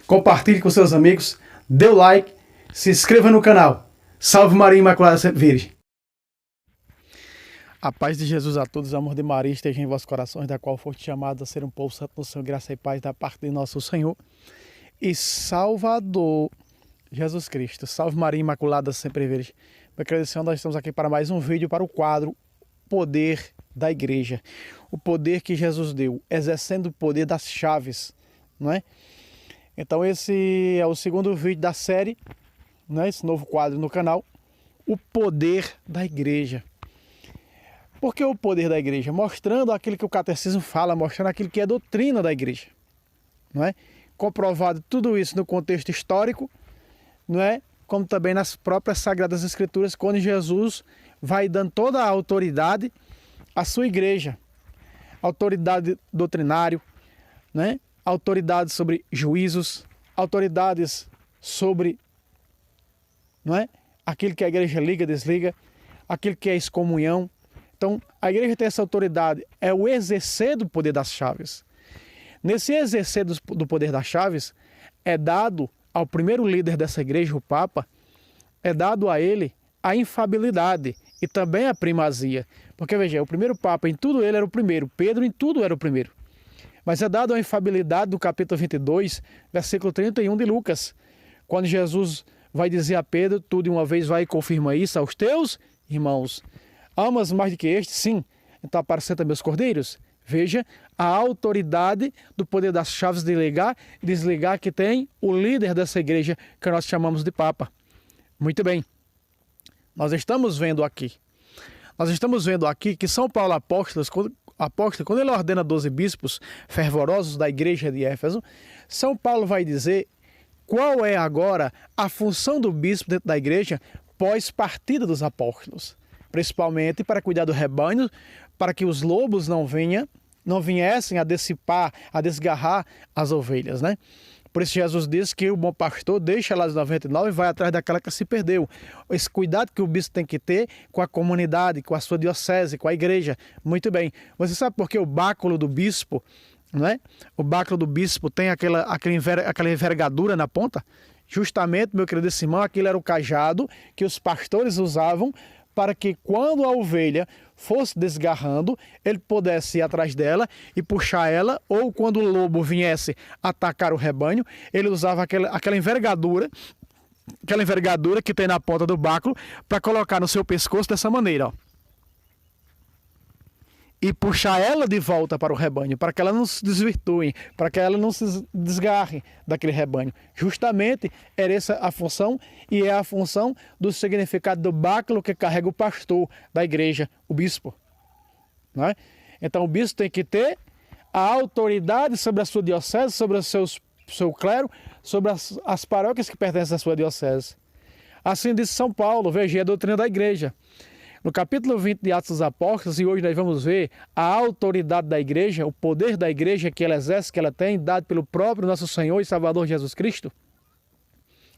compartilhe com seus amigos, dê o like, se inscreva no canal. Salve Maria Imaculada Sempre Virgem. A paz de Jesus a todos, o amor de Maria esteja em vossos corações, da qual foste chamados a ser um povo santo no Senhor, graça e paz da parte de nosso Senhor e Salvador Jesus Cristo. Salve Maria Imaculada Sempre Virgem. Meu querido Senhor, nós estamos aqui para mais um vídeo para o quadro Poder da Igreja. O poder que Jesus deu, exercendo o poder das chaves, não é? Então esse é o segundo vídeo da série, né? Esse novo quadro no canal, o poder da Igreja. Por que o poder da Igreja? Mostrando aquilo que o catecismo fala, mostrando aquilo que é doutrina da Igreja, não é? Comprovado tudo isso no contexto histórico, não é? Como também nas próprias Sagradas Escrituras, quando Jesus vai dando toda a autoridade à sua Igreja, autoridade doutrinária, né? Autoridade sobre juízos, autoridades sobre, não é? Aquilo que a Igreja liga, desliga, aquilo que é excomunhão. Então, a Igreja tem essa autoridade, é o exercer do poder das chaves. Nesse exercer do poder das chaves, é dado ao primeiro líder dessa Igreja, o Papa, é dado a ele a infabilidade e também a primazia. Porque, veja, o primeiro Papa, em tudo ele era o primeiro, Pedro em tudo era o primeiro. Mas é dado a infabilidade do capítulo 22, versículo 31 de Lucas, quando Jesus vai dizer a Pedro, tu de uma vez vai e confirma isso aos teus irmãos. Amas mais do que este? Sim. Então apacenta meus cordeiros. Veja a autoridade do poder das chaves de ligar e desligar que tem o líder dessa igreja que nós chamamos de Papa. Muito bem. Nós estamos vendo aqui que São Paulo apóstolo, quando ele ordena 12 bispos fervorosos da igreja de Éfeso, São Paulo vai dizer qual é agora a função do bispo dentro da igreja pós-partida dos apóstolos. Principalmente para cuidar do rebanho, para que os lobos não viessem a dissipar, a desgarrar as ovelhas, né? Por isso Jesus diz que o bom pastor deixa lá as 99 e vai atrás daquela que se perdeu. Esse cuidado que o bispo tem que ter com a comunidade, com a sua diocese, com a igreja. Muito bem. Você sabe por que o báculo do bispo, não é? O báculo do bispo tem aquela envergadura na ponta? Justamente, meu querido irmão, aquilo era o cajado que os pastores usavam para que quando a ovelha fosse desgarrando, ele pudesse ir atrás dela e puxar ela, ou quando o lobo viesse atacar o rebanho, ele usava aquela envergadura que tem na ponta do báculo para colocar no seu pescoço dessa maneira, ó. E puxar ela de volta para o rebanho, para que ela não se desvirtue, para que ela não se desgarre daquele rebanho. Justamente era essa a função, e é a função do significado do báculo que carrega o pastor da igreja, o bispo. Não é? Então o bispo tem que ter a autoridade sobre a sua diocese, sobre o seu clero, sobre as paróquias que pertencem à sua diocese. Assim disse São Paulo, veja a doutrina da igreja. No capítulo 20 de Atos dos Apóstolos, e hoje nós vamos ver a autoridade da igreja, o poder da igreja que ela exerce, que ela tem, dado pelo próprio nosso Senhor e Salvador Jesus Cristo.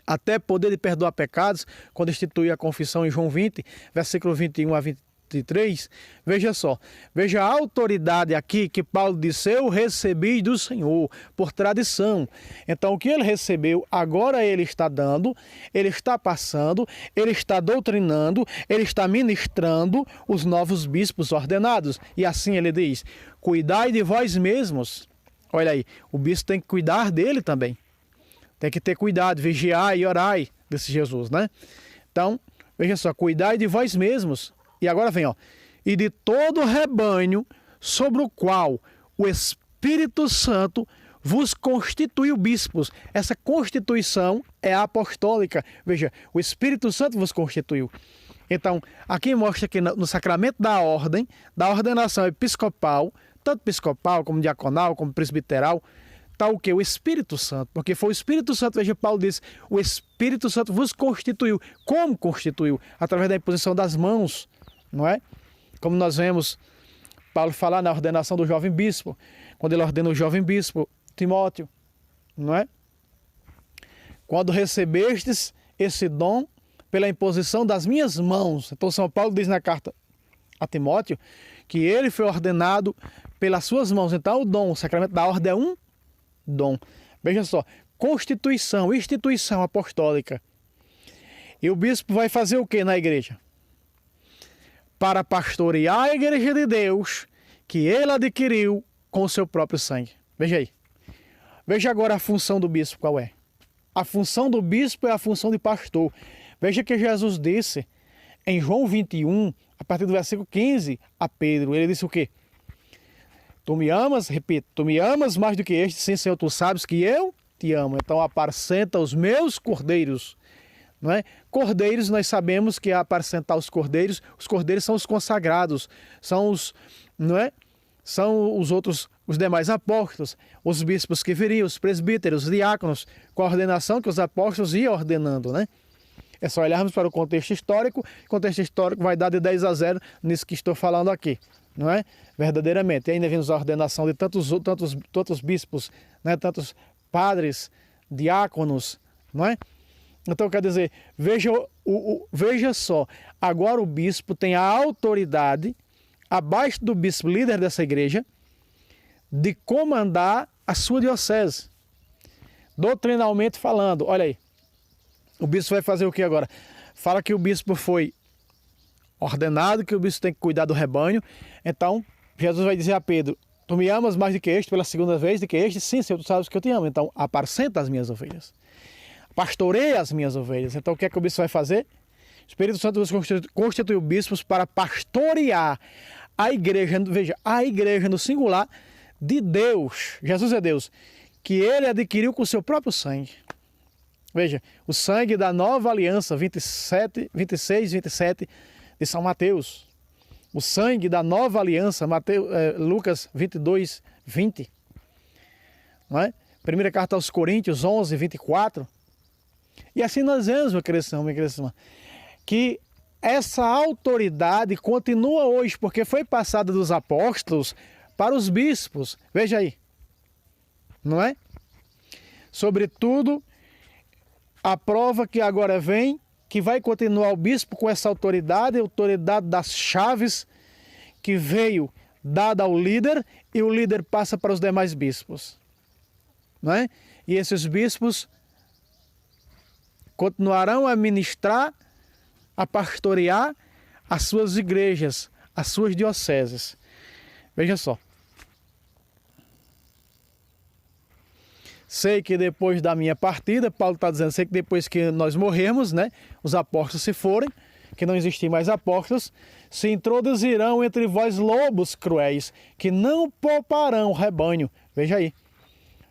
Até poder de perdoar pecados, quando instituiu a confissão em João 20, versículo 21 a 23. Veja só, veja a autoridade aqui que Paulo disse, eu recebi do Senhor, por tradição. Então o que ele recebeu, agora ele está dando, ele está passando, ele está doutrinando, ele está ministrando os novos bispos ordenados. E assim ele diz, cuidai de vós mesmos. Olha aí, o bispo tem que cuidar dele também. Tem que ter cuidado, vigiai e orai, disse Jesus, né? Então, veja só, cuidai de vós mesmos. E agora vem, ó, e de todo o rebanho sobre o qual o Espírito Santo vos constituiu bispos. Essa constituição é apostólica. Veja, o Espírito Santo vos constituiu. Então, aqui mostra que no sacramento da ordem, da ordenação episcopal, tanto episcopal como diaconal, como presbiteral, está o quê? O Espírito Santo. Porque foi o Espírito Santo, veja, Paulo diz, o Espírito Santo vos constituiu. Como constituiu? Através da imposição das mãos, não é? Como nós vemos Paulo falar na ordenação do jovem bispo, quando ele ordena o jovem bispo Timóteo, não é? Quando recebestes esse dom pela imposição das minhas mãos. Então São Paulo diz na carta a Timóteo que ele foi ordenado pelas suas mãos. Então o dom, o sacramento da ordem é um dom. Veja só, constituição, instituição apostólica. E o bispo vai fazer o que na igreja? Para pastorear a igreja de Deus, que ele adquiriu com o seu próprio sangue. Veja aí. Veja agora a função do bispo qual é. A função do bispo é a função de pastor. Veja que Jesus disse em João 21, a partir do versículo 15, a Pedro. Ele disse o quê? Tu me amas, repito, tu me amas mais do que este, sim, Senhor, tu sabes que eu te amo. Então apacenta os meus cordeiros. Não é? Cordeiros, nós sabemos que é apacentar os cordeiros são os consagrados, são os, não é? São os outros, os demais apóstolos, os bispos que viriam, os presbíteros, os diáconos, com a ordenação que os apóstolos iam ordenando, né? É só olharmos para o contexto histórico vai dar de 10-0 nisso que estou falando aqui, não é? Verdadeiramente. E ainda vimos a ordenação de tantos bispos, né? Tantos padres, diáconos, não é? Então, quer dizer, veja só, agora o bispo tem a autoridade, abaixo do bispo líder dessa igreja, de comandar a sua diocese. Doutrinalmente falando, olha aí, o bispo vai fazer o que agora? Fala que o bispo foi ordenado, que o bispo tem que cuidar do rebanho. Então, Jesus vai dizer a Pedro, tu me amas mais do que este, pela segunda vez do que este? Sim, Senhor, tu sabes que eu te amo. Então, apacenta as minhas ovelhas. Pastoreia as minhas ovelhas. Então o que é que o bispo vai fazer? O Espírito Santo constituiu bispos para pastorear a igreja, veja, a igreja no singular de Deus, Jesus é Deus, que ele adquiriu com o seu próprio sangue. Veja, o sangue da nova aliança, 26, 27 de São Mateus. O sangue da nova aliança, Lucas 22, 20. Não é? Primeira carta aos Coríntios 11, 24. E assim nós vemos, meu querido irmão, que essa autoridade continua hoje, porque foi passada dos apóstolos para os bispos. Veja aí, não é? Sobretudo, a prova que agora vem, que vai continuar o bispo com essa autoridade, a autoridade das chaves, que veio dada ao líder, e o líder passa para os demais bispos. Não é? E esses bispos continuarão a ministrar, a pastorear as suas igrejas, as suas dioceses. Veja só. Sei que depois da minha partida, Paulo está dizendo, sei que depois que nós morrermos, né, os apóstolos se forem, que não existem mais apóstolos, se introduzirão entre vós lobos cruéis, que não pouparão o rebanho. Veja aí.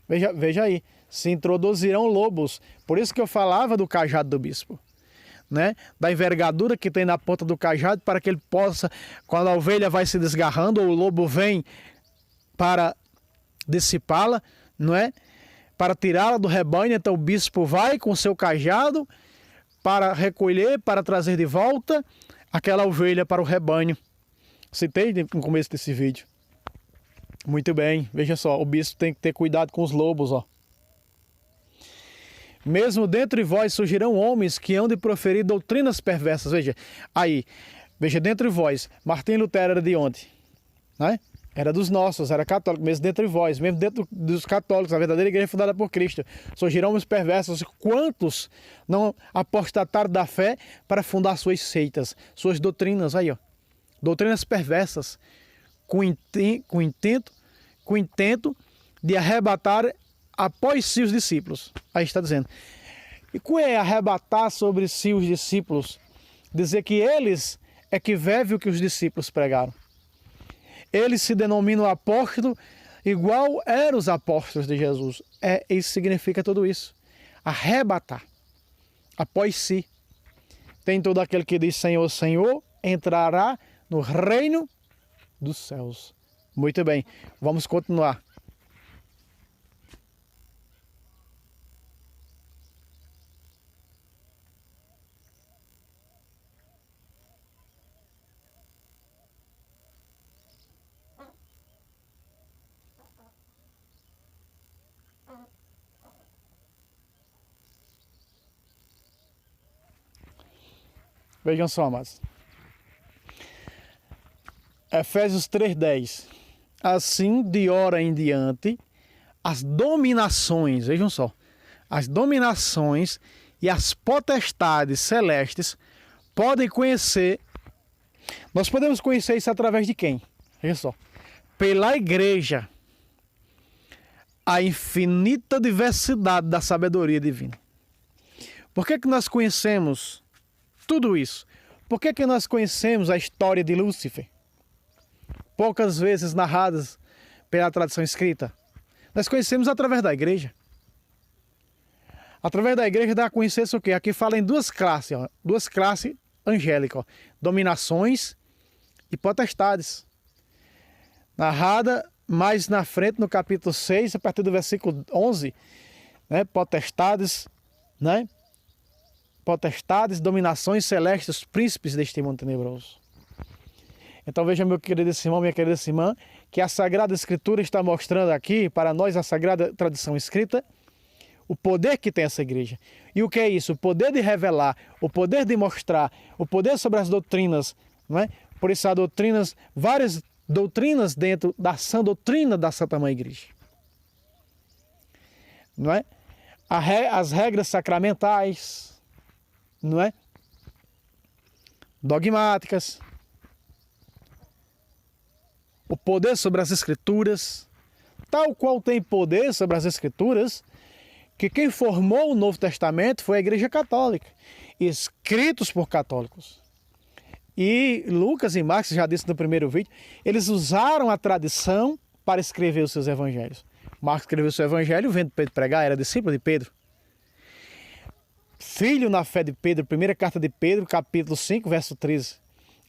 Veja aí. Se introduzirão lobos. Por isso que eu falava do cajado do bispo, né? Da envergadura que tem na ponta do cajado, para que ele possa, quando a ovelha vai se desgarrando, ou o lobo vem para dissipá-la, não é? Para tirá-la do rebanho, então o bispo vai com o seu cajado para recolher, para trazer de volta aquela ovelha para o rebanho. Citei no começo desse vídeo. Muito bem, veja só, o bispo tem que ter cuidado com os lobos, ó. Mesmo dentro de vós surgirão homens que hão de proferir doutrinas perversas. Veja, aí, veja, dentro de vós, Martim Lutero era de onde? Né? Era dos nossos, era católico, mesmo dentro de vós, mesmo dentro dos católicos, a verdadeira igreja fundada por Cristo. Surgirão homens perversos, quantos não apostataram da fé para fundar suas seitas, suas doutrinas, aí ó, doutrinas perversas, com intento de arrebatar após si os discípulos. Aí está dizendo. E qual é arrebatar sobre si os discípulos? Dizer que eles é que vivem o que os discípulos pregaram. Eles se denominam apóstolo igual eram os apóstolos de Jesus. Isso significa tudo isso. Arrebatar após si. Tem todo aquele que diz Senhor, Senhor, entrará no reino dos céus. Muito bem, vamos continuar. Vejam só, amados. Efésios 3:10. Assim, de hora em diante, as dominações, vejam só, as dominações e as potestades celestes podem conhecer. Nós podemos conhecer isso através de quem? Veja só. Pela igreja. A infinita diversidade da sabedoria divina. Por que nós conhecemos tudo isso? Por que nós conhecemos a história de Lúcifer? Poucas vezes narradas pela tradição escrita. Nós conhecemos através da igreja. Através da igreja dá a conhecer o quê? Aqui fala em duas classes, ó, duas classes angélicas, ó, dominações e potestades. Narrada mais na frente, no capítulo 6, a partir do versículo 11, né? Potestades, né? Potestades, dominações celestes, príncipes deste mundo tenebroso. Então veja, meu querido irmão, minha querida irmã, que a Sagrada Escritura está mostrando aqui, para nós, a Sagrada Tradição Escrita, o poder que tem essa igreja. E o que é isso? O poder de revelar, o poder de mostrar, o poder sobre as doutrinas, não é? Por isso há doutrinas, várias doutrinas dentro da sã doutrina da Santa Mãe Igreja. Não é? As regras sacramentais, não é? Dogmáticas, o poder sobre as Escrituras, tal qual tem poder sobre as Escrituras, que quem formou o Novo Testamento foi a Igreja Católica, escritos por católicos. E Lucas e Marcos, já disse no primeiro vídeo, eles usaram a tradição para escrever os seus evangelhos. Marcos escreveu o seu evangelho vendo Pedro pregar, era discípulo de Pedro. Filho na fé de Pedro, primeira carta de Pedro, capítulo 5, verso 13.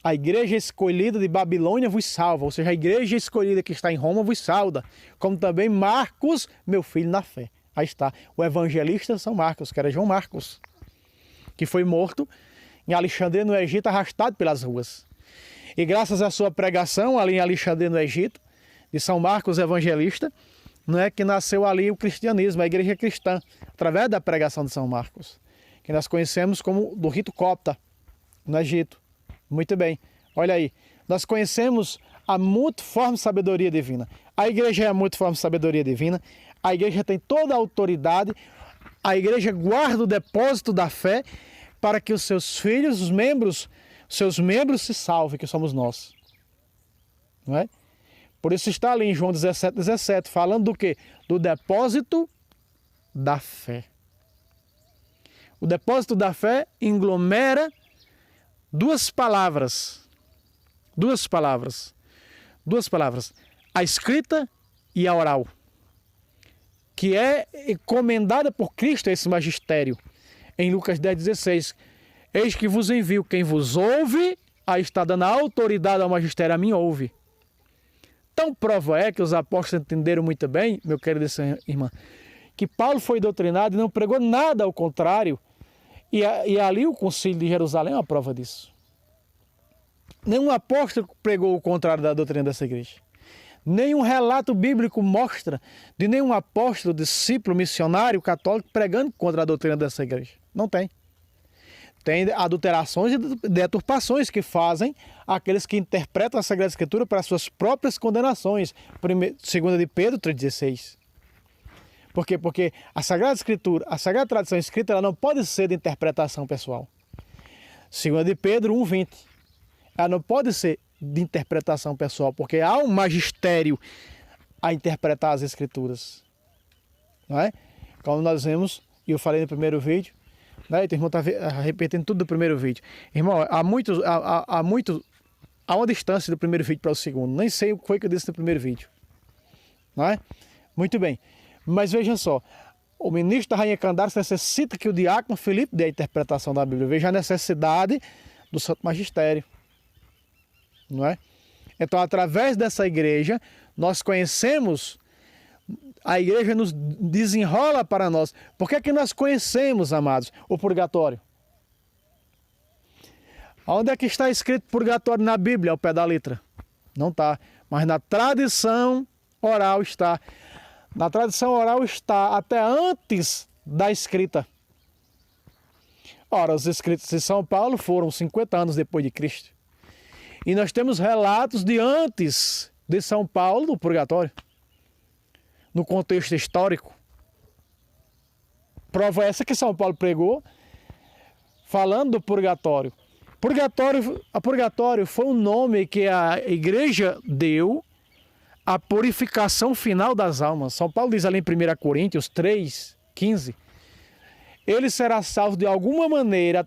A igreja escolhida de Babilônia vos salva, ou seja, a igreja escolhida que está em Roma vos salva, como também Marcos, meu filho na fé. Aí está, o evangelista São Marcos, que era João Marcos, que foi morto em Alexandria, no Egito, arrastado pelas ruas. E graças à sua pregação ali em Alexandria, no Egito, de São Marcos evangelista, não é que nasceu ali o cristianismo, a igreja cristã, através da pregação de São Marcos, que nós conhecemos como do rito copta, no Egito. Muito bem, olha aí, nós conhecemos a multiforme sabedoria divina. A igreja é a multiforme sabedoria divina, a igreja tem toda a autoridade, a igreja guarda o depósito da fé para que os seus filhos, seus membros se salvem, que somos nós. Não é? Por isso está ali em João 17, falando do quê? Do depósito da fé. O depósito da fé englomera duas palavras, a escrita e a oral, que é encomendada por Cristo a esse magistério. Em Lucas 10,16, eis que vos envio, quem vos ouve, aí está dando a autoridade ao magistério, a mim ouve. Tão prova é que os apóstolos entenderam muito bem, meu querido irmão, que Paulo foi doutrinado e não pregou nada ao contrário. E ali o concílio de Jerusalém é uma prova disso. Nenhum apóstolo pregou o contrário da doutrina dessa igreja. Nenhum relato bíblico mostra de nenhum apóstolo, discípulo, missionário católico pregando contra a doutrina dessa igreja. Não tem. Tem adulterações e deturpações que fazem aqueles que interpretam a Sagrada Escritura para suas próprias condenações. 2 de Pedro 3,16. Por quê? Porque a Sagrada Escritura, a Sagrada Tradição Escrita, ela não pode ser de interpretação pessoal. 2 de Pedro 1,20. Ela não pode ser de interpretação pessoal, porque há um magistério a interpretar as Escrituras. Não é? Como nós vemos, e eu falei no primeiro vídeo, né? O irmão está repetindo tudo do primeiro vídeo. Irmão, há uma distância do primeiro vídeo para o segundo. Nem sei o que foi que eu disse no primeiro vídeo. Não é? Muito bem. Mas veja só, o ministro da Rainha Candace necessita que o diácono Filipe dê a interpretação da Bíblia. Veja a necessidade do Santo Magistério. Não é? Então, através dessa igreja, nós conhecemos, a igreja nos desenrola para nós. Por que é que nós conhecemos, amados, o purgatório? Onde é que está escrito purgatório na Bíblia, ao pé da letra? Não está. Mas na tradição oral está. Na tradição oral está até antes da escrita. Ora, os escritos de São Paulo foram 50 anos depois de Cristo. E nós temos relatos de antes de São Paulo do purgatório. No contexto histórico. Prova essa que São Paulo pregou, falando do purgatório. Purgatório foi um nome que a igreja deu à purificação final das almas. São Paulo diz ali em 1 Coríntios 3:15, ele será salvo de alguma maneira,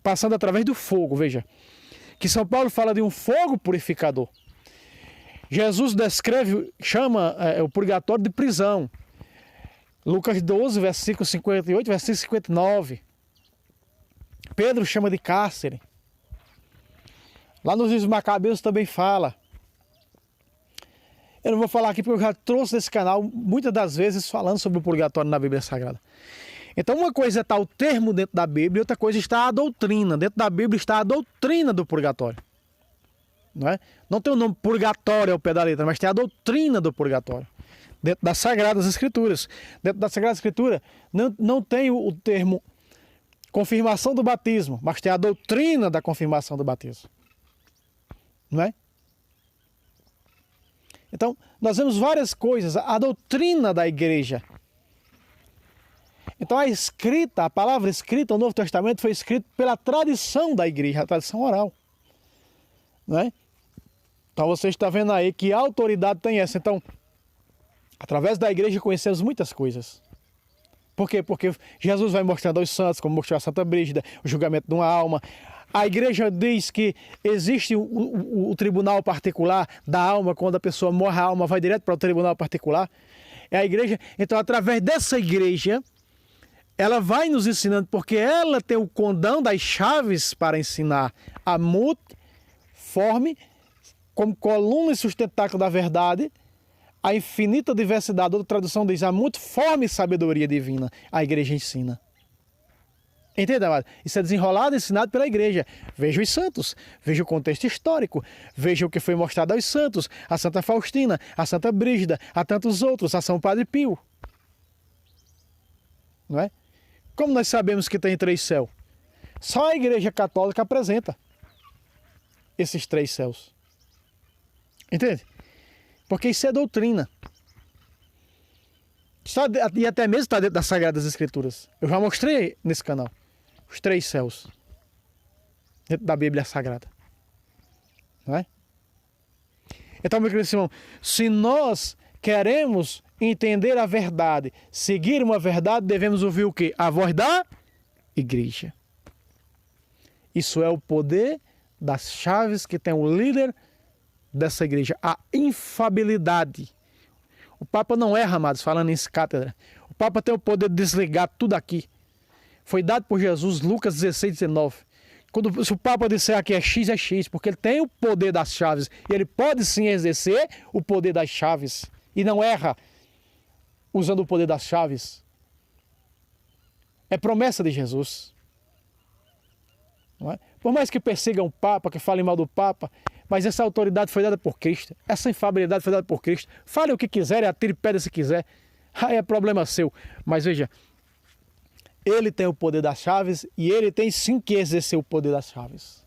passando através do fogo. Veja, que São Paulo fala de um fogo purificador. Jesus chama o purgatório de prisão. Lucas 12, versículo 58, versículo 59. Pedro chama de cárcere. Lá nos livros Macabeus também fala. Eu não vou falar aqui porque eu já trouxe nesse canal muitas das vezes falando sobre o purgatório na Bíblia Sagrada. Então uma coisa está o termo dentro da Bíblia e outra coisa está a doutrina. Dentro da Bíblia está a doutrina do purgatório. Não é? Não tem o nome purgatório ao pé da letra, mas tem a doutrina do purgatório. Dentro das Sagradas Escrituras. Dentro da Sagrada Escritura não tem o termo confirmação do batismo, mas tem a doutrina da confirmação do batismo. Não é? Então, nós vemos várias coisas, a doutrina da igreja. Então, a palavra escrita, o Novo Testamento foi escrito pela tradição da igreja, a tradição oral. Não é? Então, você está vendo aí que a autoridade tem essa. Então, através da igreja conhecemos muitas coisas. Por quê? Porque Jesus vai mostrando aos santos, como mostrou a Santa Brígida, o julgamento de uma alma. A igreja diz que existe o tribunal particular da alma, quando a pessoa morre, a alma vai direto para o tribunal particular. É a igreja. Então, através dessa igreja, ela vai nos ensinando, porque ela tem o condão das chaves para ensinar a multiforme, como coluna e sustentáculo da verdade, a infinita diversidade, outra tradução diz, a multiforme sabedoria divina, a igreja ensina. Entende, amado? Isso é desenrolado e ensinado pela igreja. Veja os santos, veja o contexto histórico, veja o que foi mostrado aos santos, a Santa Faustina, a Santa Brígida, a tantos outros, a São Padre Pio. Não é? Como nós sabemos que tem 3 céus? Só a igreja católica apresenta esses 3 céus. Entende? Porque isso é doutrina. E até mesmo está dentro das Sagradas Escrituras. Eu já mostrei nesse canal os 3 céus dentro da Bíblia Sagrada. Não é? Então, meu querido irmão, se nós queremos entender a verdade, seguir uma verdade, devemos ouvir o quê? A voz da igreja. Isso é o poder das chaves que tem o líder dessa igreja, a infabilidade. O Papa não erra, amados, falando em cátedra. O Papa tem o poder de desligar tudo aqui. Foi dado por Jesus, Lucas 16:19. Se o Papa disser aqui é X, porque ele tem o poder das chaves. E ele pode sim exercer o poder das chaves. E não erra usando o poder das chaves. É promessa de Jesus. Não é? Por mais que persigam o Papa, que falem mal do Papa, mas essa autoridade foi dada por Cristo. Essa infabilidade foi dada por Cristo. Fale o que quiser, atire pedra se quiser. Aí é problema seu. Mas veja, ele tem o poder das chaves e ele tem sim que exercer o poder das chaves.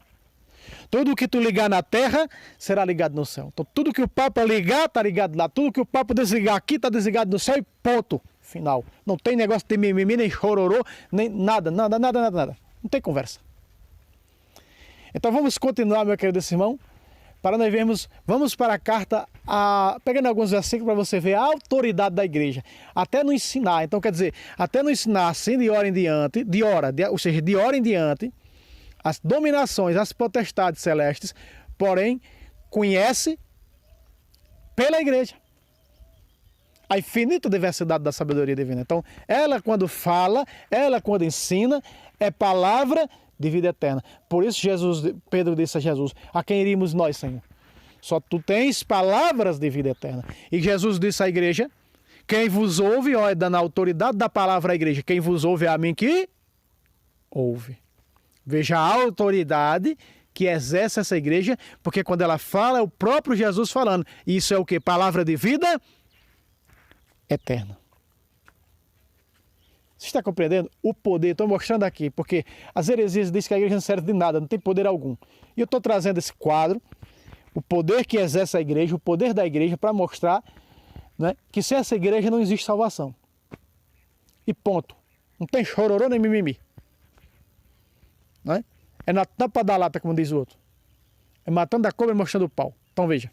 Tudo que tu ligar na terra será ligado no céu. Então tudo que o Papa ligar está ligado lá. Tudo que o Papa desligar aqui está desligado no céu e ponto. Final. Não tem negócio de mimimi, nem chororô, nem nada. Não tem conversa. Então vamos continuar, meu querido irmão, para nós vermos, vamos para a carta, pegando alguns versículos para você ver a autoridade da igreja, até no ensinar. Então quer dizer, até no ensinar assim de hora em diante, ou seja, de hora em diante, as dominações, as potestades celestes, porém, conhece pela igreja a infinita diversidade da sabedoria divina. Então, ela quando fala, ela quando ensina, é palavra de vida eterna. Por isso Pedro disse a Jesus, a quem iríamos nós, Senhor? Só tu tens palavras de vida eterna. E Jesus disse à igreja, quem vos ouve, ó, é dando a autoridade da palavra à igreja, quem vos ouve é a mim que ouve. Veja a autoridade que exerce essa igreja, porque quando ela fala, é o próprio Jesus falando. E isso é o quê? Palavra de vida eterna. Você está compreendendo? O poder, estou mostrando aqui, porque as heresias dizem que a igreja não serve de nada, não tem poder algum. E eu estou trazendo esse quadro, o poder que exerce a igreja, o poder da igreja, para mostrar, né, que sem essa igreja não existe salvação. E ponto. Não tem chororô nem mimimi. Não é? É na tampa da lata, como diz o outro. É matando a cobra e mostrando o pau. Então veja.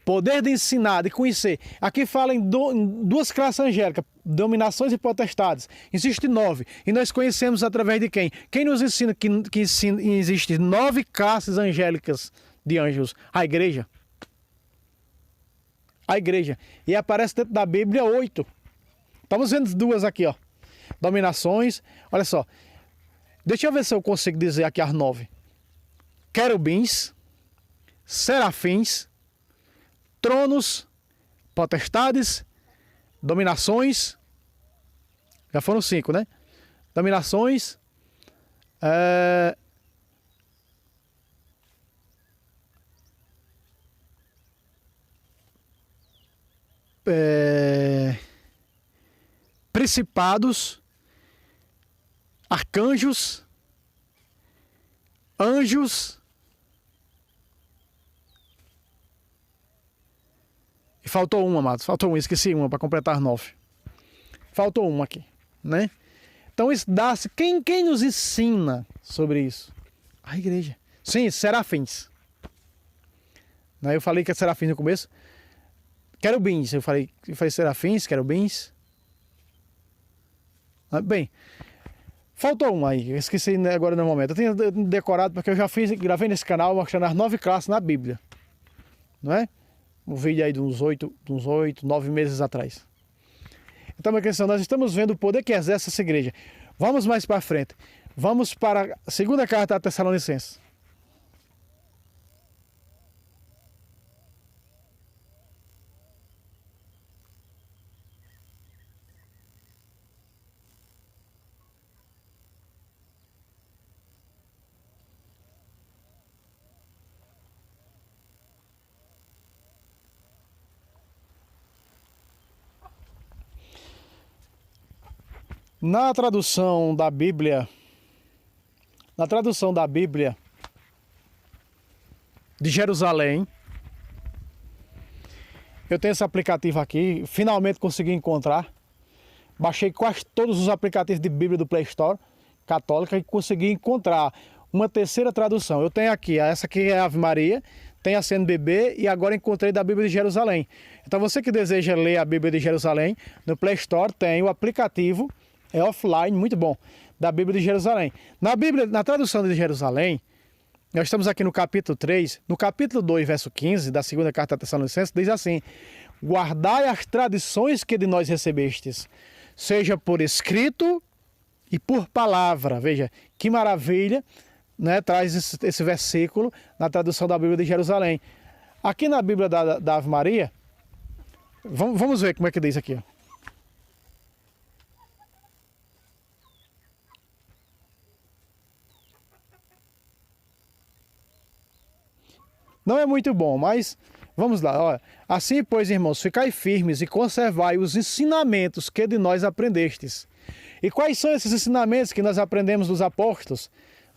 Poder de ensinar, de conhecer. Aqui fala em duas classes angélicas, dominações e potestades. Existe 9. E nós conhecemos através de quem? Quem nos ensina que existe 9 classes angélicas de anjos? A igreja. A igreja. E aparece dentro da Bíblia 8. Estamos vendo duas aqui, ó. Dominações. Olha só. Deixa eu ver se eu consigo dizer aqui as 9. Querubins, serafins, tronos, potestades, dominações. Já foram 5, né? Dominações. Principados, arcanjos, anjos. E faltou um, amados. Faltou um, esqueci uma para completar as 9. Faltou uma aqui, né? Então isso dá-se. Quem nos ensina sobre isso? A igreja. Sim, serafins. Eu falei que é serafins no começo. Querubins. Eu falei serafins, querubins. Bem, faltou um aí. Eu esqueci agora no momento. Eu tenho decorado porque eu já gravei nesse canal mostrando as 9 classes na Bíblia. Não é? Um vídeo aí de uns 8, 9 meses atrás. Então, minha questão, nós estamos vendo o poder que exerce essa igreja. Vamos mais para frente. Vamos para a segunda carta a Tessalonicenses. Na tradução da Bíblia de Jerusalém, eu tenho esse aplicativo aqui, finalmente consegui encontrar. Baixei quase todos os aplicativos de Bíblia do Play Store católica e consegui encontrar uma terceira tradução. Eu tenho aqui, essa aqui é a Ave Maria, tem a CNBB e agora encontrei da Bíblia de Jerusalém. Então você que deseja ler a Bíblia de Jerusalém, no Play Store tem o aplicativo, é offline, muito bom, da Bíblia de Jerusalém. Na tradução de Jerusalém, nós estamos aqui no capítulo 3, no capítulo 2, verso 15, da segunda carta a Tessalonicenses, diz assim: guardai as tradições que de nós recebestes, seja por escrito e por palavra. Veja, que maravilha, né? Traz esse versículo na tradução da Bíblia de Jerusalém. Aqui na Bíblia da Ave Maria, vamos ver como é que diz aqui, ó. Não é muito bom, mas vamos lá. Olha. Assim, pois, irmãos, ficai firmes e conservai os ensinamentos que de nós aprendestes. E quais são esses ensinamentos que nós aprendemos dos apóstolos?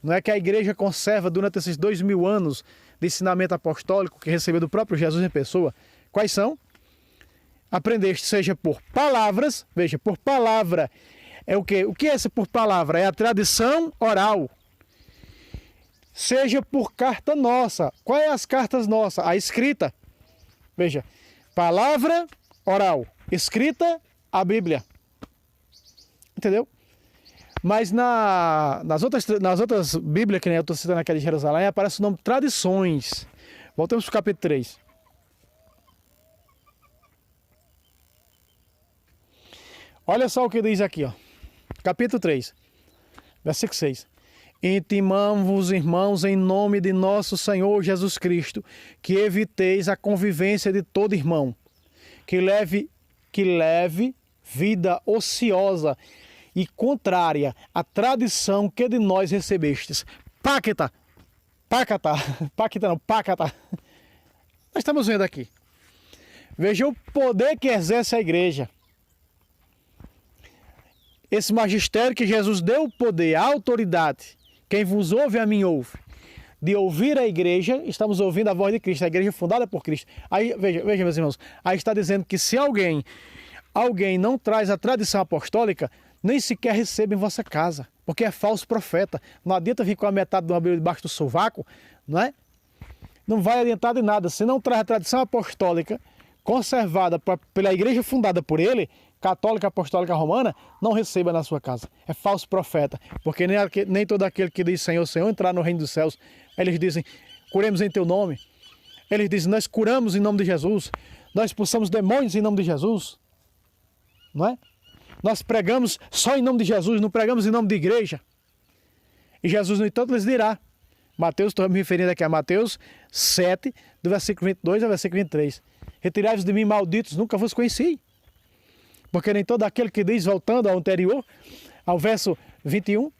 Não é que a igreja conserva durante esses 2000 anos de ensinamento apostólico que recebeu do próprio Jesus em pessoa? Quais são? Aprendeste, seja por palavras, veja, por palavra. É o quê? O que é essa por palavra? É a tradição oral. Seja por carta nossa. Quais é as cartas nossas? A escrita. Veja, palavra oral, escrita a Bíblia. Entendeu? Mas nas outras Bíblias, que nem eu estou citando aqui de Jerusalém, aparece o nome tradições. Voltamos para o capítulo 3. Olha só o que diz aqui, ó. Capítulo 3, versículo 6. Intimamos-vos, irmãos, em nome de nosso Senhor Jesus Cristo, que eviteis a convivência de todo irmão, que leve vida ociosa e contrária à tradição que de nós recebestes. Páquita. Nós estamos vendo aqui. Veja o poder que exerce a igreja. Esse magistério que Jesus deu o poder, a autoridade. Quem vos ouve, a mim ouve. De ouvir a igreja, estamos ouvindo a voz de Cristo, a igreja fundada por Cristo. Aí, veja, meus irmãos, aí está dizendo que se alguém alguém não traz a tradição apostólica, nem sequer receba em vossa casa, porque é falso profeta. Não adianta vir com a metade de uma Bíblia debaixo do sovaco, não é? Não vai adiantar de nada. Se não traz a tradição apostólica, conservada pela igreja fundada por ele, católica apostólica romana, não receba na sua casa. É falso profeta, porque nem todo aquele que diz Senhor, Senhor, entrar no reino dos céus. Eles dizem, curemos em teu nome. Eles dizem, nós curamos em nome de Jesus. Nós expulsamos demônios em nome de Jesus. Não é? Nós pregamos só em nome de Jesus, não pregamos em nome de igreja. E Jesus, no entanto, lhes dirá. Mateus, estou me referindo aqui a Mateus 7, do versículo 22 ao versículo 23. Retirai-vos de mim, malditos, nunca vos conheci. Porque nem todo aquele que diz, voltando ao anterior, ao verso 21,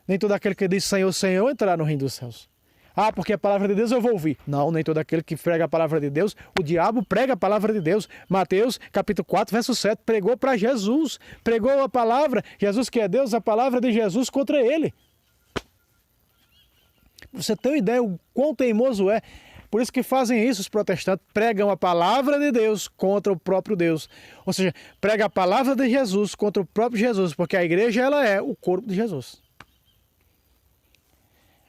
nem todo aquele que diz Senhor, Senhor, entrará no reino dos céus. Ah, porque a palavra de Deus eu vou ouvir. Não, nem todo aquele que prega a palavra de Deus, o diabo prega a palavra de Deus. Mateus, capítulo 4, verso 7, pregou para Jesus, pregou a palavra, Jesus que é Deus, a palavra de Jesus contra ele. Você tem uma ideia o quão teimoso é. Por isso que fazem isso os protestantes, pregam a palavra de Deus contra o próprio Deus. Ou seja, prega a palavra de Jesus contra o próprio Jesus, porque a igreja ela é o corpo de Jesus.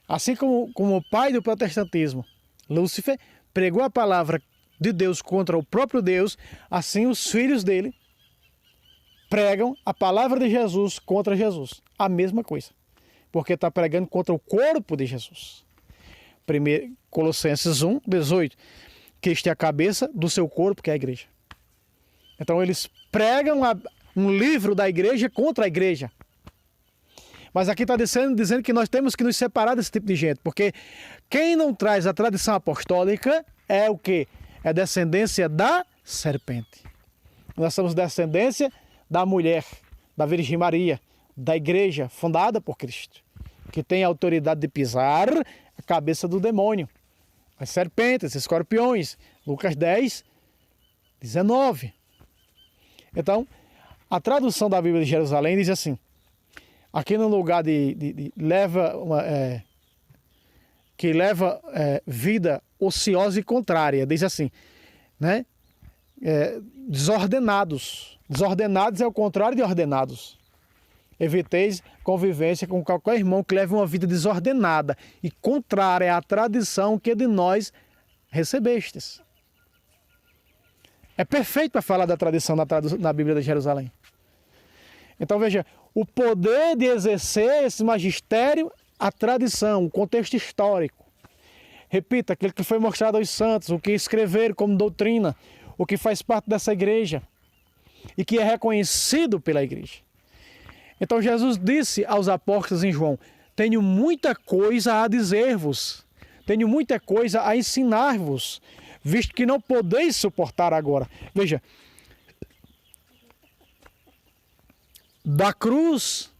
Assim como o pai do protestantismo, Lúcifer, pregou a palavra de Deus contra o próprio Deus, assim os filhos dele pregam a palavra de Jesus contra Jesus. A mesma coisa, porque está pregando contra o corpo de Jesus. Colossenses 1, 18. Cristo é a cabeça do seu corpo, que é a igreja. Então eles pregam um livro da igreja contra a igreja. Mas aqui está dizendo que nós temos que nos separar desse tipo de gente, porque quem não traz a tradição apostólica é o quê? É descendência da serpente. Nós somos descendência da mulher, da Virgem Maria, da igreja fundada por Cristo, que tem a autoridade de pisar a cabeça do demônio, as serpentes, escorpiões, Lucas 10, 19. Então, a tradução da Bíblia de Jerusalém diz assim, aqui no lugar que leva vida ociosa e contrária, diz assim, né? Desordenados. Desordenados é o contrário de ordenados. Eviteis convivência com qualquer irmão que leve uma vida desordenada e contrária à tradição que de nós recebestes. É perfeito para falar da tradição na Bíblia de Jerusalém. Então veja, o poder de exercer esse magistério, a tradição, o contexto histórico. Repita, aquilo que foi mostrado aos santos, o que escreveram como doutrina, o que faz parte dessa igreja e que é reconhecido pela igreja. Então Jesus disse aos apóstolos em João, tenho muita coisa a dizer-vos, tenho muita coisa a ensinar-vos, visto que não podeis suportar agora. Veja, da cruz,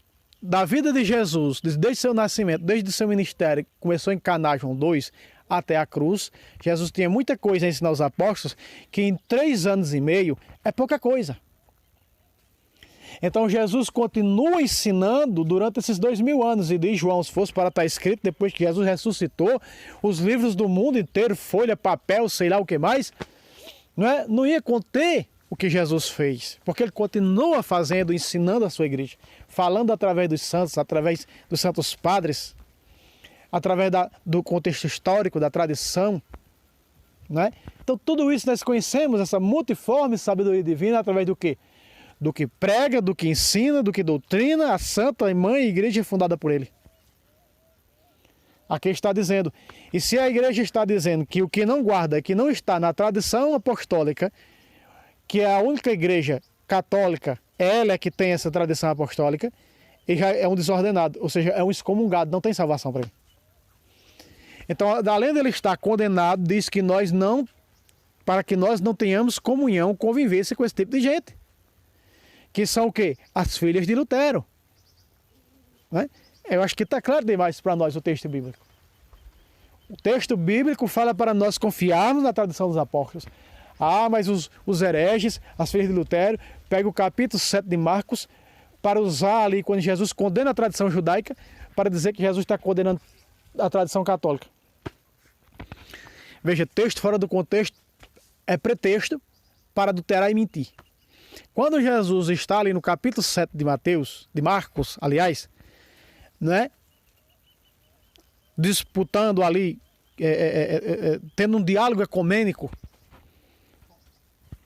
da vida de Jesus, desde seu nascimento, desde seu ministério, começou em Caná, João 2, até a cruz, Jesus tinha muita coisa a ensinar aos apóstolos, que em 3 anos e meio é pouca coisa. Então Jesus continua ensinando durante esses 2000 anos, e diz João, se fosse para estar escrito, depois que Jesus ressuscitou, os livros do mundo inteiro, folha, papel, sei lá o que mais, não ia conter o que Jesus fez, porque ele continua fazendo, ensinando a sua igreja, falando através dos santos, através dos santos padres, através do contexto histórico, da tradição. Então tudo isso nós conhecemos, essa multiforme sabedoria divina, através do quê? Do que prega, do que ensina, do que doutrina a santa mãe e igreja fundada por ele. Aqui está dizendo, e se a igreja está dizendo que o que não guarda, que não está na tradição apostólica, que é a única igreja católica, ela é que tem essa tradição apostólica, e já é um desordenado, ou seja, é um excomungado, não tem salvação para ele. Então, além de ele estar condenado, diz que para que nós não tenhamos comunhão, convivência com esse tipo de gente. Que são o quê? As filhas de Lutero. Eu acho que está claro demais para nós o texto bíblico. O texto bíblico fala para nós confiarmos na tradição dos apóstolos. Ah, mas os hereges, as filhas de Lutero, pegam o capítulo 7 de Marcos para usar ali, quando Jesus condena a tradição judaica, para dizer que Jesus está condenando a tradição católica. Veja, texto fora do contexto é pretexto para adulterar e mentir. Quando Jesus está ali no capítulo 7 de Marcos, aliás, né? Disputando ali, tendo um diálogo ecumênico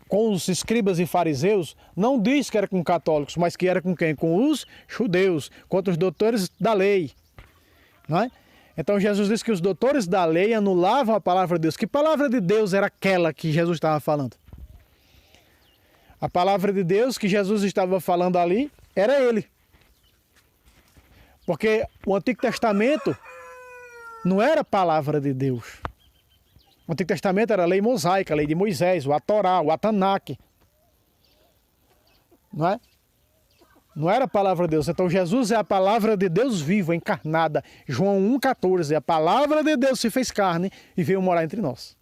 com os escribas e fariseus, não diz que era com católicos, mas que era com quem? Com os judeus, contra os doutores da lei. Não é? Então Jesus disse que os doutores da lei anulavam a palavra de Deus. Que palavra de Deus era aquela que Jesus estava falando? A palavra de Deus que Jesus estava falando ali era ele. Porque o Antigo Testamento não era a palavra de Deus. O Antigo Testamento era a lei mosaica, a lei de Moisés, o Atorá, o Atanak. Não é? Não era a palavra de Deus. Então Jesus é a palavra de Deus viva, encarnada. João 1,14. A palavra de Deus se fez carne e veio morar entre nós.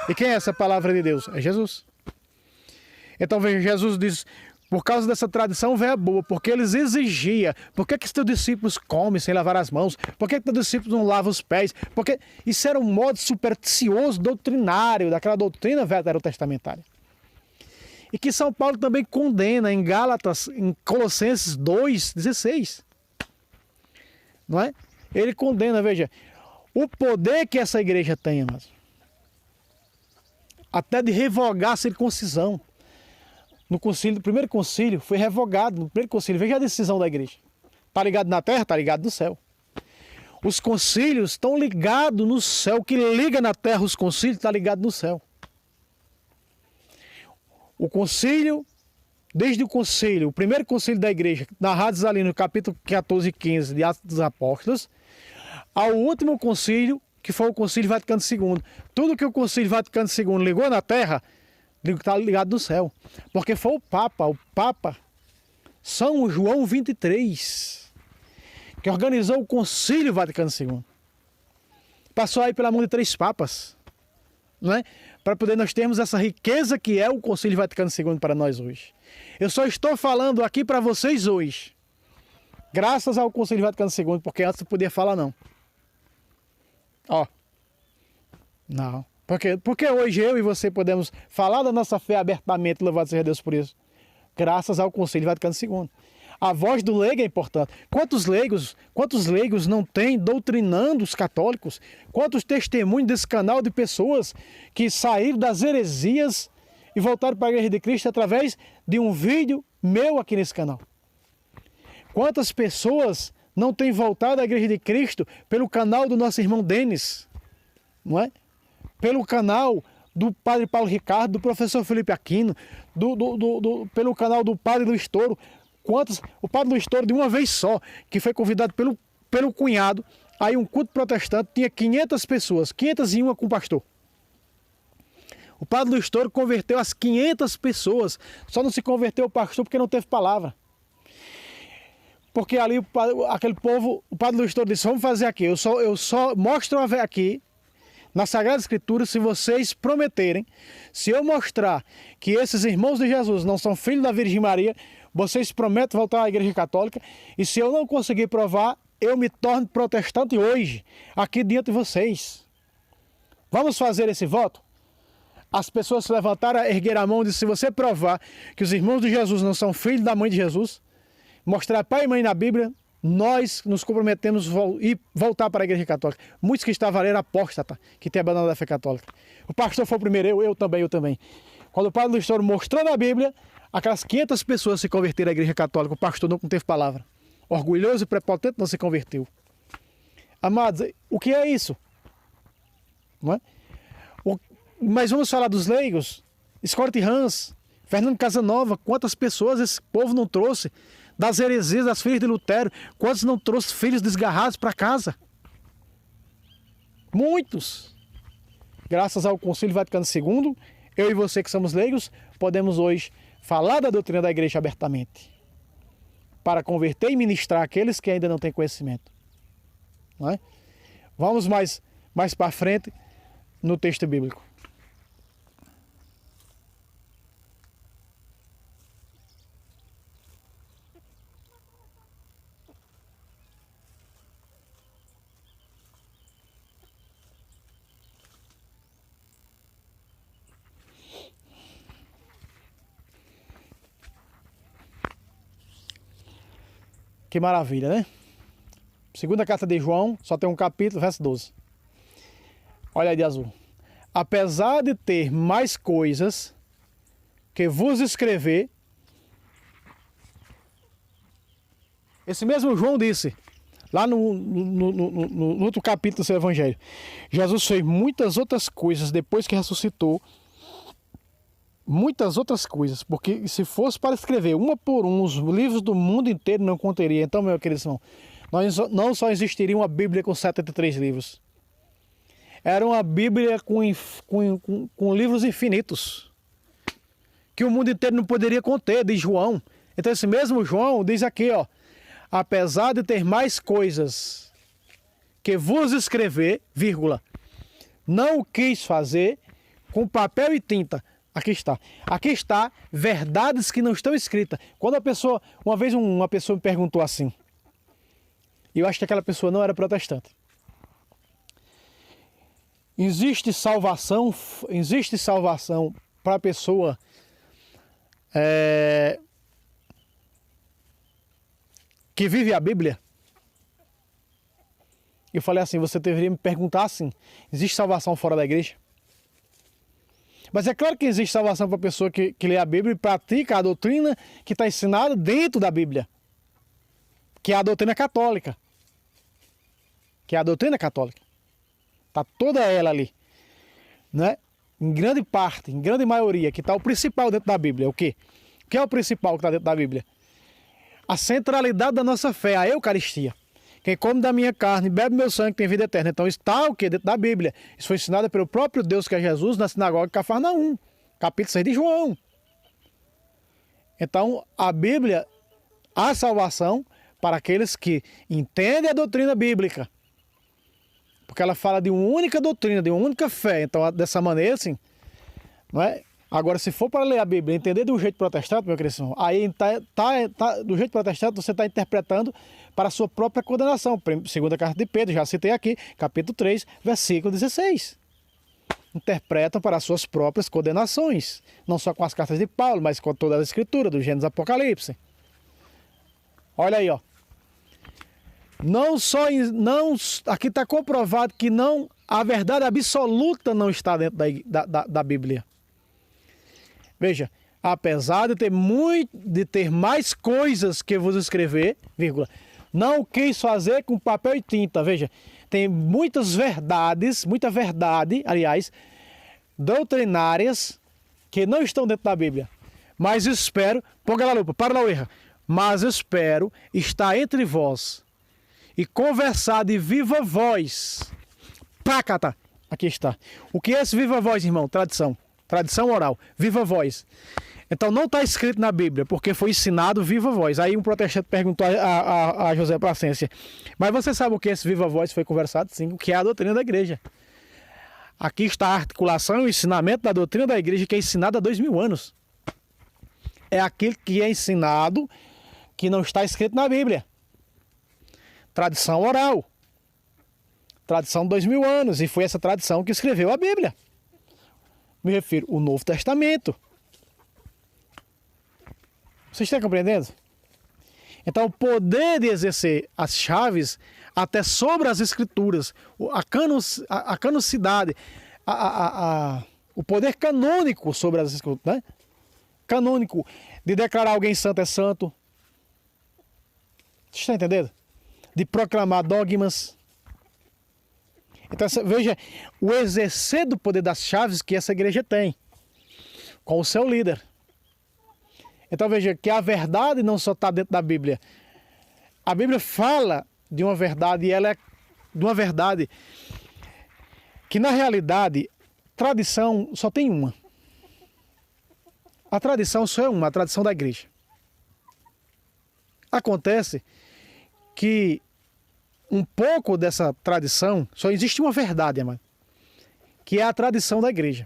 E quem é essa palavra de Deus? É Jesus. Então veja, Jesus diz, por causa dessa tradição velha boa, porque eles exigiam, por que os teus discípulos comem sem lavar as mãos? Por que teus discípulos não lavam os pés? Porque isso era um modo supersticioso, doutrinário, daquela doutrina veterotestamentária. E que São Paulo também condena em Gálatas, em Colossenses 2,16. Não é? Ele condena, veja, o poder que essa igreja tem, amados, até de revogar a circuncisão. No concílio, no primeiro concílio, foi revogado. No primeiro concílio, veja a decisão da igreja. Está ligado na terra, está ligado no céu. Os concílios estão ligados no céu. O que liga na terra os concílios está ligado no céu. O concílio, desde o concílio, o primeiro concílio da igreja, narrados ali no capítulo 14 e 15 de Atos dos Apóstolos, ao último concílio, que foi o concílio Vaticano II. Tudo que o concílio Vaticano II ligou na terra, está ligado no céu. Porque foi o Papa São João 23, que organizou o concílio Vaticano II. Passou aí pela mão de 3 papas, não é? Para poder nós termos essa riqueza que é o concílio Vaticano II para nós hoje. Eu só estou falando aqui para vocês hoje, graças ao concílio Vaticano II, porque antes não podia falar não. Ó, não. Porque hoje eu e você podemos falar da nossa fé abertamente, louvado seja Deus por isso, graças ao concílio Vaticano II. A voz do leigo é importante. Quantos leigos não tem doutrinando os católicos? Quantos testemunhos desse canal de pessoas que saíram das heresias e voltaram para a Igreja de Cristo através de um vídeo meu aqui nesse canal? Quantas pessoas não têm voltado à Igreja de Cristo pelo canal do nosso irmão Denis, não é? Pelo canal do Padre Paulo Ricardo, do professor Felipe Aquino, pelo canal do Padre Luiz Toro. O Padre Luiz Toro, de uma vez só, que foi convidado pelo cunhado, aí um culto protestante, tinha 500 pessoas, 501 com o pastor. O Padre Luiz Toro converteu as 500 pessoas, só não se converteu o pastor porque não teve palavra. Porque ali aquele povo, o Padre Luiz Toro disse, vamos fazer aqui, eu só mostro aqui, na Sagrada Escritura, se vocês prometerem, se eu mostrar que esses irmãos de Jesus não são filhos da Virgem Maria, vocês prometem voltar à Igreja Católica, e se eu não conseguir provar, eu me torno protestante hoje, aqui diante de vocês. Vamos fazer esse voto? As pessoas se levantaram, ergueram a mão e disseram, se você provar que os irmãos de Jesus não são filhos da mãe de Jesus, mostrar pai e mãe na Bíblia, nós nos comprometemos e voltar para a Igreja Católica. Muitos que estavam ali eram apóstatas, que têm abandonado a fé católica. O pastor foi o primeiro, eu também. Quando o Padre Luiz Toro mostrou na Bíblia, aquelas 500 pessoas se converteram à Igreja Católica, o pastor não teve palavra. Orgulhoso e prepotente não se converteu. Amados, o que é isso? Não é? Mas vamos falar dos leigos? Scott Hans, Fernando Casanova, quantas pessoas esse povo não trouxe? Das heresias das filhas de Lutero, quantos não trouxe filhos desgarrados para casa? Muitos. Graças ao Concílio Vaticano II, eu e você que somos leigos, podemos hoje falar da doutrina da igreja abertamente, para converter e ministrar aqueles que ainda não têm conhecimento. Não é? Vamos mais para frente no texto bíblico. Que maravilha, né? Segunda carta de João, só tem um capítulo, verso 12. Olha aí de azul. Apesar de ter mais coisas que vos escrever, esse mesmo João disse, lá no outro capítulo do seu evangelho, Jesus fez muitas outras coisas depois que ressuscitou, muitas outras coisas, porque se fosse para escrever uma por um, os livros do mundo inteiro não conteria. Então, meu querido irmão, não só existiria uma Bíblia com 73 livros, era uma Bíblia com livros infinitos, que o mundo inteiro não poderia conter, diz João. Então esse mesmo João diz aqui, ó, apesar de ter mais coisas que vos escrever, vírgula, não o quis fazer com papel e tinta. Aqui está. Aqui está verdades que não estão escritas. Quando uma vez uma pessoa me perguntou assim, e eu acho que aquela pessoa não era protestante. Existe salvação para a pessoa que vive a Bíblia? Eu falei assim, você deveria me perguntar assim, existe salvação fora da igreja? Mas é claro que existe salvação para a pessoa que lê a Bíblia e pratica a doutrina que está ensinada dentro da Bíblia, que é a doutrina católica. Está toda ela ali, né? Em grande parte, em grande maioria, que está o principal dentro da Bíblia. O quê? O que é o principal que está dentro da Bíblia? A centralidade da nossa fé, a Eucaristia. Quem come da minha carne, bebe meu sangue, tem vida eterna. Então está o quê? Dentro da Bíblia. Isso foi ensinado pelo próprio Deus, que é Jesus, na sinagoga de Cafarnaum, capítulo 6 de João. Então, a Bíblia, há salvação para aqueles que entendem a doutrina bíblica. Porque ela fala de uma única doutrina, de uma única fé. Então, dessa maneira, assim, não é? Agora, se for para ler a Bíblia e entender do jeito protestante, meu querido, aí do jeito protestante você está interpretando para a sua própria condenação. Segunda carta de Pedro, já citei aqui, capítulo 3, versículo 16. Interpretam para as suas próprias condenações. Não só com as cartas de Paulo, mas com toda a escritura, do Gênesis Apocalipse. Olha aí, ó. Aqui está comprovado que a verdade absoluta não está dentro da Bíblia. Veja, apesar de ter mais coisas que vos escrever, vírgula, não quis fazer com papel e tinta. Veja, tem muita verdade, aliás, doutrinárias que não estão dentro da Bíblia. Mas espero, ponga na lupa, para não errar, mas espero estar entre vós e conversar de viva voz. Pacata, aqui está. O que é esse viva voz, irmão? Tradição oral, viva voz. Então não está escrito na Bíblia, porque foi ensinado viva voz. Aí um protestante perguntou a José Placência, mas você sabe o que é esse viva voz? Foi conversado? Sim, o que é a doutrina da igreja. Aqui está a articulação e o ensinamento da doutrina da igreja, que é ensinada há 2000 anos. É aquilo que é ensinado, que não está escrito na Bíblia. Tradição oral. Tradição de 2000 anos, e foi essa tradição que escreveu a Bíblia. Me refiro ao Novo Testamento. Vocês estão compreendendo? Então, o poder de exercer as chaves até sobre as Escrituras, a canocidade, o poder canônico sobre as Escrituras, né? Canônico, de declarar alguém santo é santo. Vocês estão entendendo? De proclamar dogmas. Então, veja o exercer do poder das chaves que essa igreja tem com o seu líder. Então, veja que a verdade não só está dentro da Bíblia. A Bíblia fala de uma verdade, e ela é de uma verdade que, na realidade, tradição só tem uma. A tradição só é uma, a tradição da igreja. Acontece que um pouco dessa tradição, só existe uma verdade, amado, que é a tradição da igreja.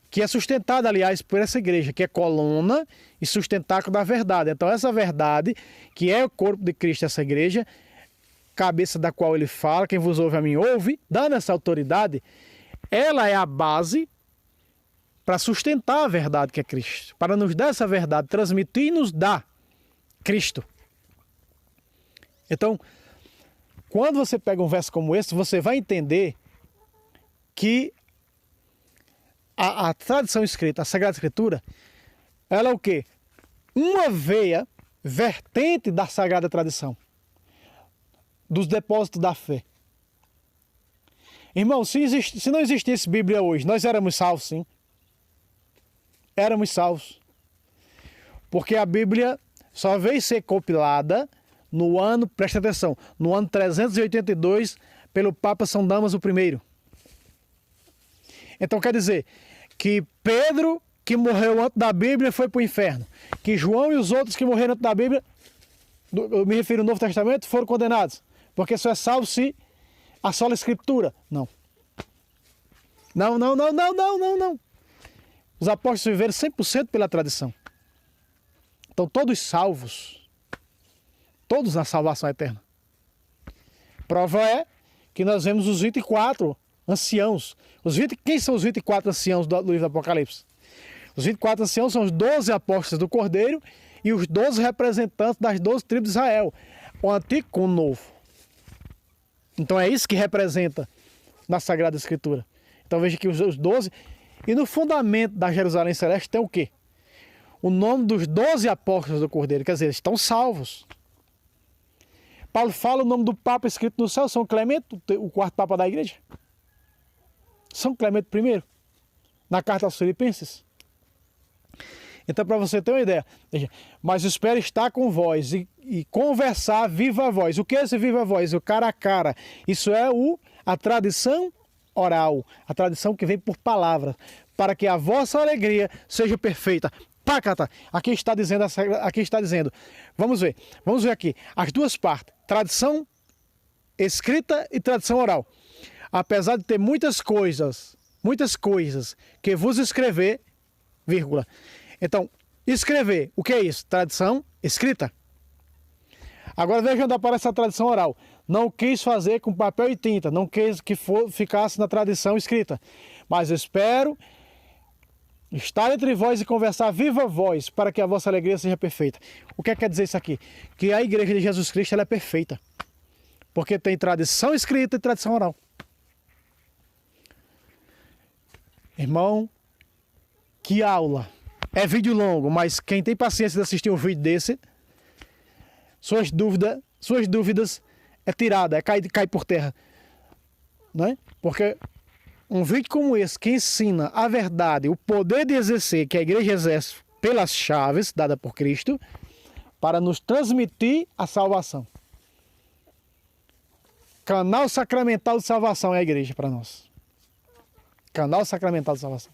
Que é sustentada, aliás, por essa igreja, que é coluna e sustentáculo da verdade. Então, essa verdade, que é o corpo de Cristo, essa igreja, cabeça da qual ele fala, quem vos ouve a mim ouve, dando essa autoridade, ela é a base para sustentar a verdade que é Cristo, para nos dar essa verdade, transmitir e nos dar Cristo. Então, quando você pega um verso como esse, você vai entender que a tradição escrita, a Sagrada Escritura, ela é o quê? Uma veia vertente da Sagrada Tradição, dos depósitos da fé. Irmão, se não existisse Bíblia hoje, nós éramos salvos, sim. Éramos salvos. Porque a Bíblia só veio ser compilada no ano, presta atenção, no ano 382, pelo Papa São Damaso I. Então quer dizer que Pedro, que morreu antes da Bíblia, foi para o inferno. Que João e os outros que morreram antes da Bíblia, eu me refiro ao Novo Testamento, foram condenados. Porque só é salvo se a sola Escritura. Não. Não. Os apóstolos viveram 100% pela tradição. Então todos salvos. Todos na salvação eterna. Prova é que nós vemos os 24 anciãos. Quem são os 24 anciãos do livro do Apocalipse? Os 24 anciãos são os 12 apóstolos do Cordeiro e os 12 representantes das 12 tribos de Israel. O antigo com o novo. Então é isso que representa na Sagrada Escritura. Então veja que os 12... E no fundamento da Jerusalém Celeste tem o quê? O nome dos 12 apóstolos do Cordeiro. Quer dizer, eles estão salvos. Paulo fala o nome do Papa escrito no céu, São Clemente, o quarto Papa da Igreja. São Clemente I, na carta aos Filipenses. Então, para você ter uma ideia, mas espero estar com vós e conversar viva voz. O que é esse viva voz? O cara a cara. Isso é a tradição oral, a tradição que vem por palavras, para que a vossa alegria seja perfeita. Pacata, aqui está dizendo, vamos ver aqui, as duas partes, tradição escrita e tradição oral. Apesar de ter muitas coisas que vos escrever, vírgula. Então, escrever, o que é isso? Tradição escrita. Agora veja onde aparece a tradição oral. Não quis fazer com papel e tinta, não quis que ficasse na tradição escrita. Mas espero estar entre vós e conversar viva voz, para que a vossa alegria seja perfeita. O que quer dizer isso aqui? Que a igreja de Jesus Cristo ela é perfeita. Porque tem tradição escrita e tradição oral. Irmão, que aula! É vídeo longo, mas quem tem paciência de assistir um vídeo desse, suas dúvidas é tirada, cai por terra. Não é? Porque um vídeo como esse, que ensina a verdade, o poder de exercer, que a igreja exerce pelas chaves dadas por Cristo, para nos transmitir a salvação. Canal sacramental de salvação é a igreja para nós. Canal sacramental de salvação.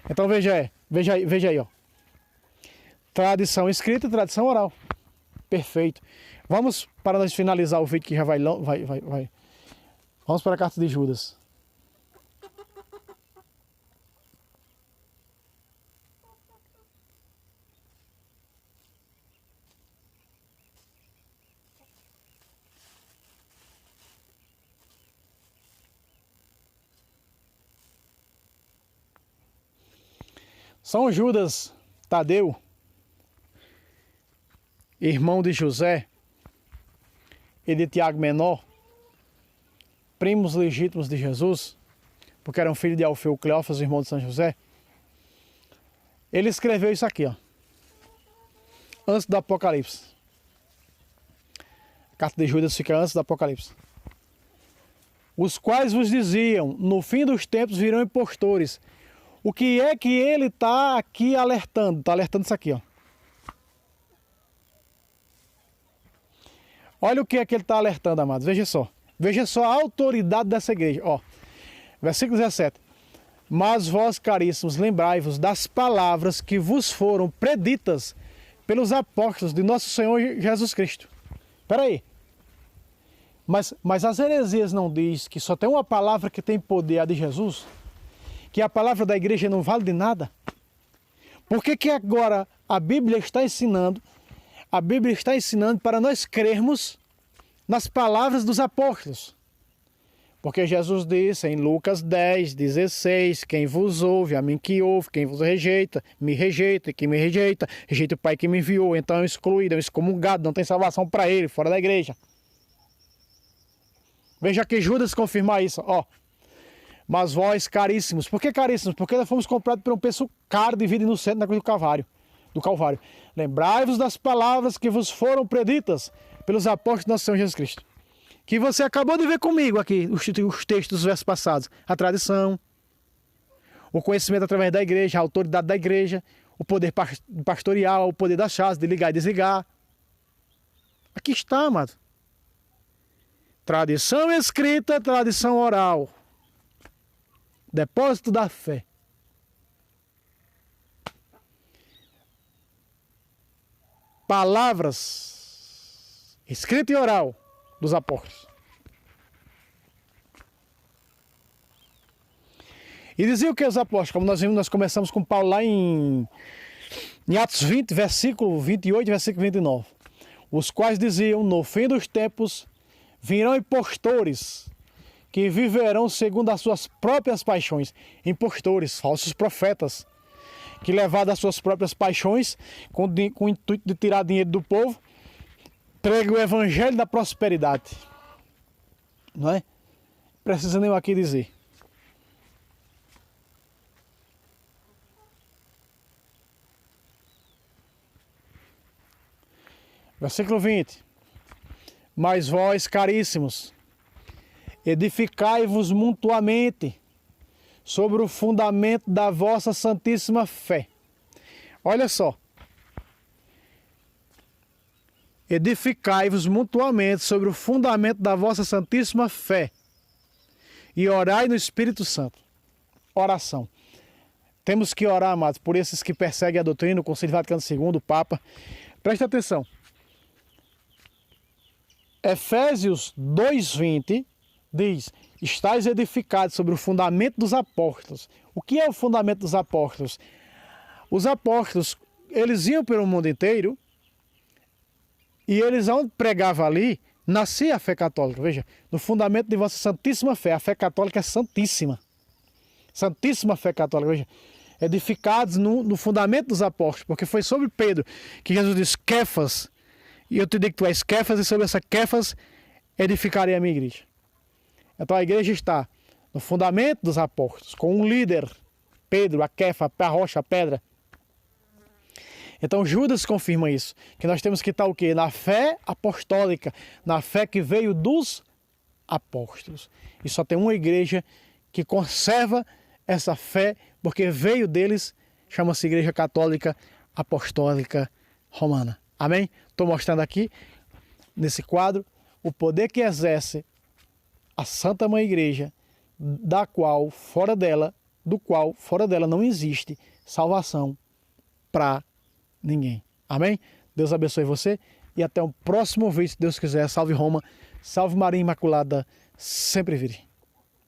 Então veja aí, ó. Tradição escrita e tradição oral. Perfeito. Vamos, para nós finalizar o vídeo que já vai. Vamos para a carta de Judas. São Judas Tadeu, irmão de José e de Tiago Menor, primos legítimos de Jesus, porque eram filhos de Alfeu Cleófas, irmão de São José. Ele escreveu isso aqui, ó, antes do Apocalipse. A carta de Judas fica antes do Apocalipse. Os quais vos diziam, no fim dos tempos virão impostores. O que é que ele está aqui alertando? Está alertando isso aqui, ó. Olha o que é que ele está alertando, amados. Veja só. Veja só a autoridade dessa igreja. Ó, versículo 17. Mas vós, caríssimos, lembrai-vos das palavras que vos foram preditas pelos apóstolos de nosso Senhor Jesus Cristo. Espera aí. Mas as heresias não diz que só tem uma palavra que tem poder, a de Jesus? Que a palavra da igreja não vale de nada? Por que agora a Bíblia está ensinando? A Bíblia está ensinando para nós crermos nas palavras dos apóstolos. Porque Jesus disse em Lucas 10, 16, quem vos ouve, a mim que ouve, quem vos rejeita, me rejeita, e quem me rejeita, rejeita o Pai que me enviou, então é um excluído, é um excomungado, não tem salvação para ele, fora da igreja. Veja que Judas confirma isso, ó. Mas vós, caríssimos, por que caríssimos? Porque nós fomos comprados por um preço caro de vida inocente na cruz do Calvário. Lembrai-vos das palavras que vos foram preditas pelos apóstolos do nosso Senhor Jesus Cristo. Que você acabou de ver comigo aqui, os textos dos versos passados. A tradição, o conhecimento através da igreja, a autoridade da igreja, o poder pastoral, o poder das chaves, de ligar e desligar. Aqui está, amado. Tradição escrita, tradição oral. Depósito da fé. Palavras, escrita e oral, dos apóstolos. E dizia o que os apóstolos, como nós vimos, nós começamos com Paulo lá em Atos 20, versículo 28 e versículo 29. Os quais diziam, no fim dos tempos, virão impostores, que viverão segundo as suas próprias paixões. Impostores, falsos profetas, que levados às suas próprias paixões, com o intuito de tirar dinheiro do povo, pregam o evangelho da prosperidade. Não é? Precisa nem eu aqui dizer. Versículo 20. Mas vós, caríssimos, edificai-vos mutuamente sobre o fundamento da vossa santíssima fé. Olha só. Edificai-vos mutuamente sobre o fundamento da vossa santíssima fé e orai no Espírito Santo. Oração. Temos que orar, amados, por esses que perseguem a doutrina, o Concílio Vaticano II, o Papa. Presta atenção. Efésios 2:20 diz, estáis edificados sobre o fundamento dos apóstolos. O que é o fundamento dos apóstolos? Os apóstolos, eles iam pelo mundo inteiro e eles, onde pregavam ali, nascia a fé católica. Veja, no fundamento de vossa santíssima fé, a fé católica é santíssima. Santíssima fé católica, veja. Edificados no fundamento dos apóstolos, porque foi sobre Pedro que Jesus disse, Quefas, e eu te digo que tu és Quefas, e sobre essa Quefas edificarei a minha igreja. Então a igreja está no fundamento dos apóstolos, com um líder, Pedro, a Quefa, a rocha, a pedra. Então Judas confirma isso, que nós temos que estar o quê? Na fé apostólica, na fé que veio dos apóstolos. E só tem uma igreja que conserva essa fé, porque veio deles, chama-se Igreja Católica Apostólica Romana. Amém? Estou mostrando aqui, nesse quadro, o poder que exerce a Santa Mãe Igreja, do qual fora dela não existe salvação para ninguém. Amém? Deus abençoe você e até o próximo vídeo, se Deus quiser. Salve Roma, salve Maria Imaculada, sempre virem.